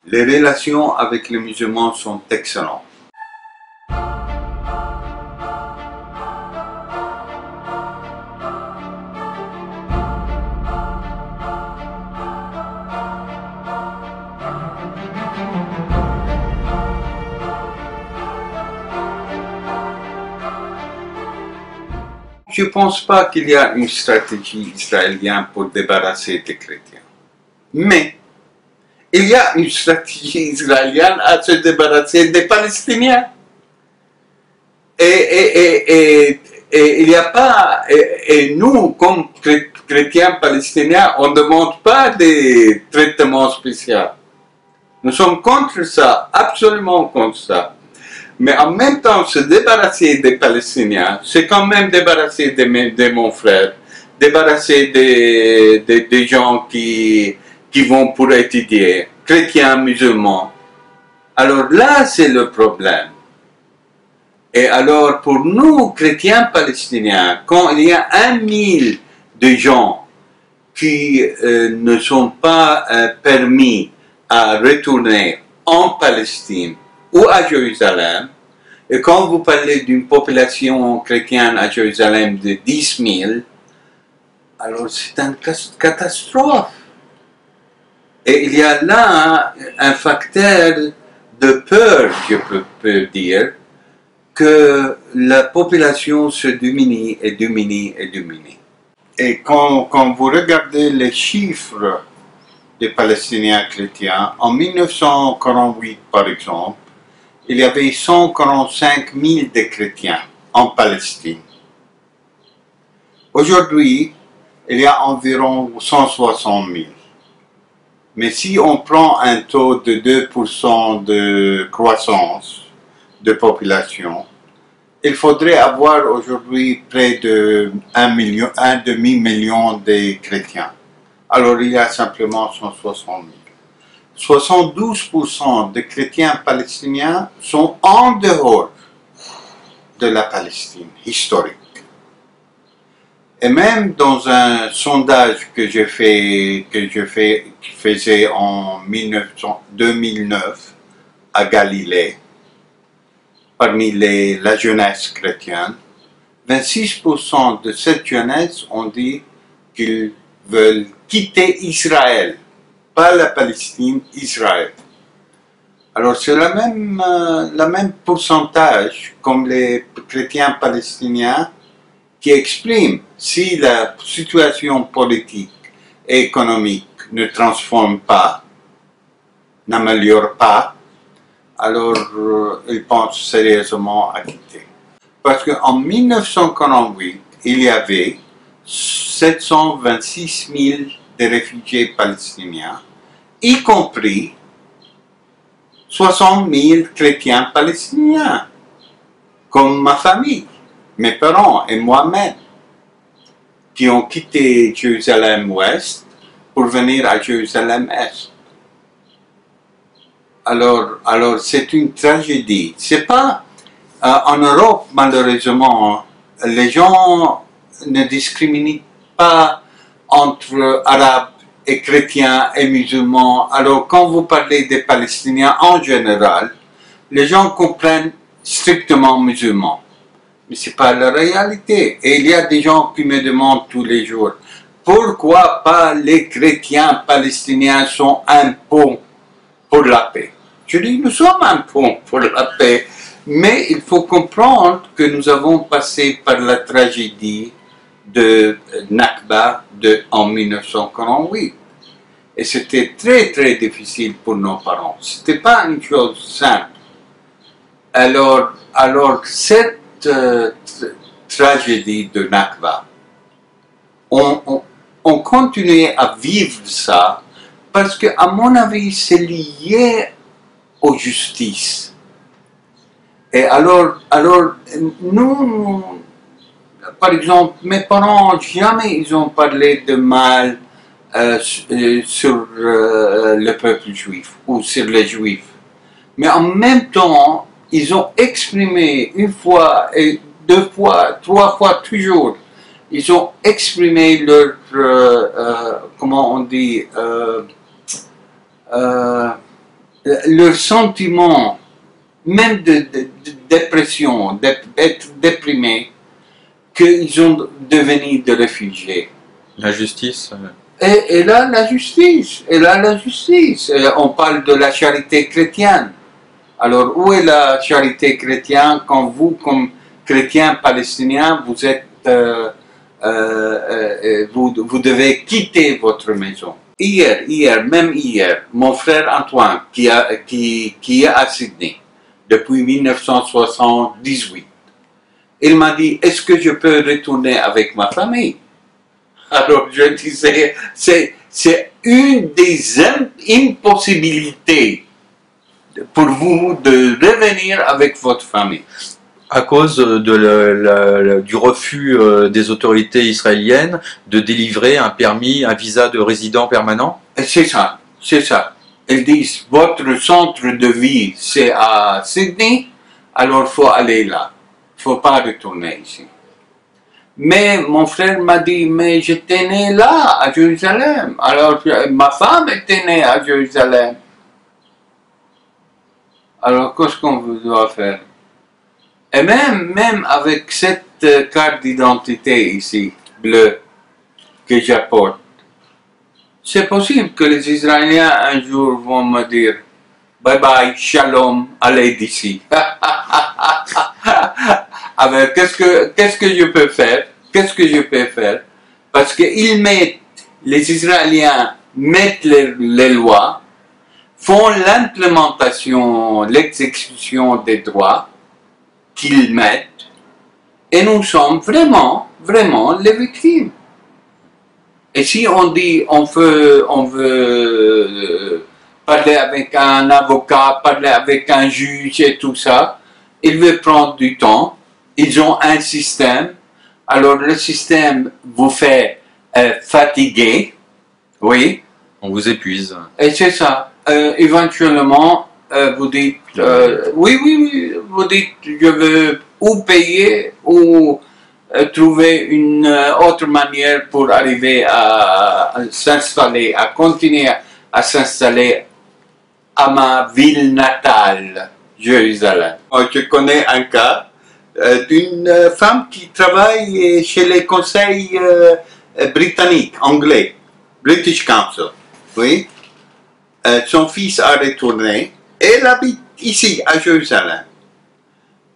Les relations avec les musulmans sont excellentes. Je ne pense pas qu'il y a une stratégie israélienne pour débarrasser des chrétiens. Mais il y a une stratégie israélienne à se débarrasser des Palestiniens. Et il n'y a pas, et nous, comme chrétiens palestiniens, on ne demande pas des traitements spéciaux. Nous sommes contre ça, absolument contre ça. Mais en même temps, se débarrasser des Palestiniens, c'est quand même débarrasser de mon frère, débarrasser des gens qui vont pour étudier, chrétiens, musulmans. Alors là, c'est le problème. Et alors, pour nous, chrétiens palestiniens, quand il y a 1000 de gens qui ne sont pas permis à retourner en Palestine ou à Jérusalem, et quand vous parlez d'une population chrétienne à Jérusalem de 10 000, alors c'est une catastrophe. Et il y a là un facteur de peur, je peux dire, que la population se diminue et diminue et diminue. Et quand vous regardez les chiffres des Palestiniens chrétiens, en 1948 par exemple, il y avait 145 000 de chrétiens en Palestine. Aujourd'hui, il y a environ 160 000. Mais si on prend un taux de 2% de croissance de population, il faudrait avoir aujourd'hui près de 1 demi-million de chrétiens. Alors il y a simplement 160 000. 72% des chrétiens palestiniens sont en dehors de la Palestine historique. Et même dans un sondage que je faisais en 2009 à Galilée, parmi la jeunesse chrétienne, 26% de cette jeunesse ont dit qu'ils veulent quitter Israël, pas la Palestine, Israël. Alors c'est le même pourcentage comme les chrétiens palestiniens qui expriment si la situation politique et économique ne transforme pas, n'améliore pas, alors ils pensent sérieusement à quitter. Parce qu'en 1948, il y avait 726 000 de réfugiés palestiniens, y compris 60 000 chrétiens palestiniens, comme ma famille, mes parents et moi-même, qui ont quitté Jérusalem-Ouest pour venir à Jérusalem-Est. Alors c'est une tragédie. C'est pas en Europe, malheureusement, les gens ne discriminent pas entre arabes et chrétiens et musulmans. Alors quand vous parlez des Palestiniens en général, les gens comprennent strictement musulmans. Mais ce n'est pas la réalité. Et il y a des gens qui me demandent tous les jours, pourquoi pas les chrétiens palestiniens sont un pont pour la paix? Je dis, nous sommes un pont pour la paix, mais il faut comprendre que nous avons passé par la tragédie de Nakba en 1948. Et c'était très très difficile pour nos parents. Ce n'était pas une chose simple. Alors cette tragédie de Nakba, on continuait à vivre ça parce que, à mon avis, c'est lié aux justices. Et alors nous, par exemple, mes parents, jamais ils ont parlé de mal sur le peuple juif ou sur les juifs. Mais en même temps, ils ont exprimé une fois, et 2 fois, 3 fois, toujours, ils ont exprimé leur, comment on dit, leur sentiment, même de dépression, d'être déprimés, qu'ils ont devenu des réfugiés. La justice. Et là, la justice. Et là, la justice. Et on parle de la charité chrétienne. Alors, où est la charité chrétienne quand vous, comme chrétien palestinien, vous êtes, vous devez quitter votre maison? Même hier, mon frère Antoine, qui est à Sydney depuis 1978, il m'a dit, est-ce que je peux retourner avec ma famille? Alors je disais, c'est une des impossibilités pour vous de revenir avec votre famille. À cause du refus des autorités israéliennes de délivrer un permis, un visa de résident permanent? C'est ça, c'est ça. Ils disent, votre centre de vie, c'est à Sydney, alors il faut aller là. Il ne faut pas retourner ici. Mais mon frère m'a dit, mais j'étais né là, à Jérusalem. Alors ma femme était née à Jérusalem. Alors qu'est-ce qu'on doit faire? Et même avec cette carte d'identité ici, bleue, que j'apporte, c'est possible que les Israéliens un jour vont me dire, bye bye, shalom, allez d'ici. Alors qu'est-ce que je peux faire? Qu'est-ce que je peux faire? Parce que les Israéliens mettent les lois, font l'implémentation, l'exécution des droits qu'ils mettent, et nous sommes vraiment les victimes. Et si on dit on veut parler avec un avocat, parler avec un juge et tout ça, il veut prendre du temps. Ils ont un système. Alors le système vous fait fatiguer, oui. On vous épuise. Et c'est ça. Éventuellement, vous dites, oui, vous dites, je veux ou payer ou trouver une autre manière pour arriver à s'installer, à continuer à s'installer à ma ville natale, Jérusalem. Je connais un cas d'une femme qui travaille chez les conseils britanniques, anglais, British Council, oui. Son fils a retourné, elle habite ici à Jérusalem.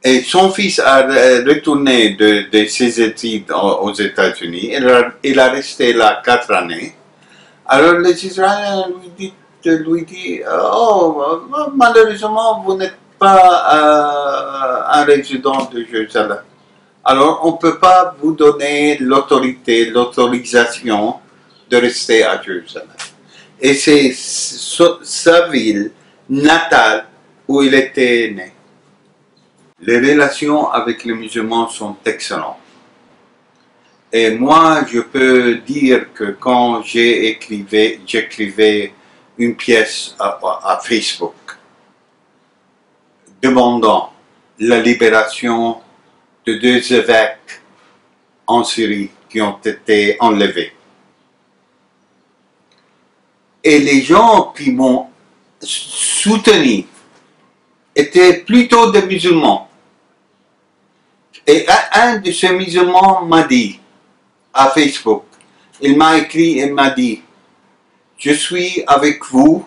Et son fils a retourné de ses études aux États-Unis. Il a resté là 4 années. Alors les Israéliens lui disent, oh, malheureusement, vous n'êtes pas un résident de Jérusalem. Alors on ne peut pas vous donner l'autorisation de rester à Jérusalem. Et c'est sa ville natale où il était né. Les relations avec les musulmans sont excellentes. Et moi, je peux dire que quand j'écrivais une pièce à Facebook, demandant la libération de 2 évêques en Syrie qui ont été enlevés. Et les gens qui m'ont soutenu étaient plutôt des musulmans. Et un de ces musulmans m'a dit, à Facebook, il m'a écrit et m'a dit, je suis avec vous,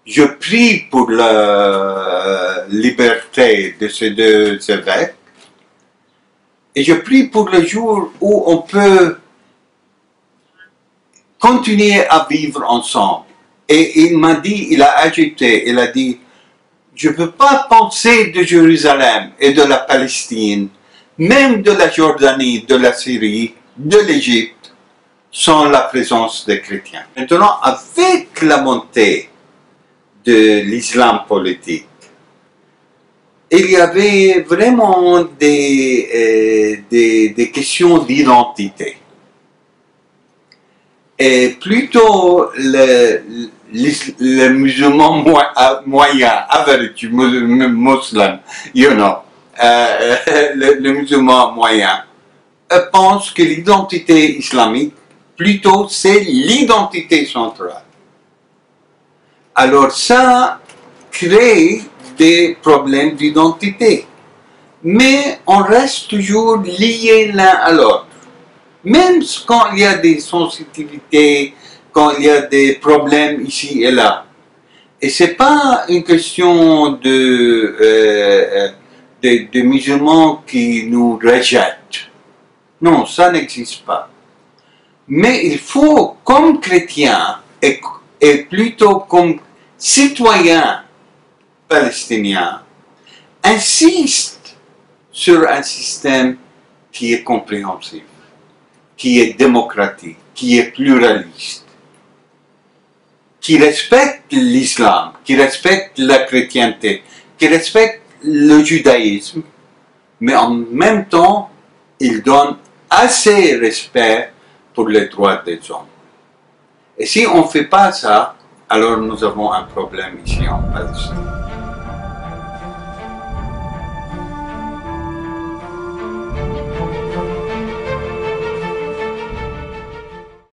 je prie pour la liberté de ces 2 évêques, et je prie pour le jour où on peut continuer à vivre ensemble. Et il m'a dit, il a ajouté, il a dit, je ne peux pas penser de Jérusalem et de la Palestine, même de la Jordanie, de la Syrie, de l'Égypte, sans la présence des chrétiens. Maintenant, avec la montée de l'islam politique, il y avait vraiment des questions d'identité. Et plutôt le musulman moyen, average Muslim, you know, le musulman moyen, pense que l'identité islamique, plutôt, c'est l'identité centrale. Alors ça, crée des problèmes d'identité. Mais on reste toujours liés l'un à l'autre. Même quand il y a des sensitivités, quand il y a des problèmes ici et là. Et ce n'est pas une question de musulmans qui nous rejettent. Non, ça n'existe pas. Mais il faut, comme chrétien, et plutôt comme citoyen palestinien, insiste sur un système qui est compréhensif, qui est démocratique, qui est pluraliste, qui respecte l'islam, qui respecte la chrétienté, qui respecte le judaïsme, mais en même temps, il donne assez de respect pour les droits des hommes. Et si on ne fait pas ça, alors nous avons un problème ici en Palestine.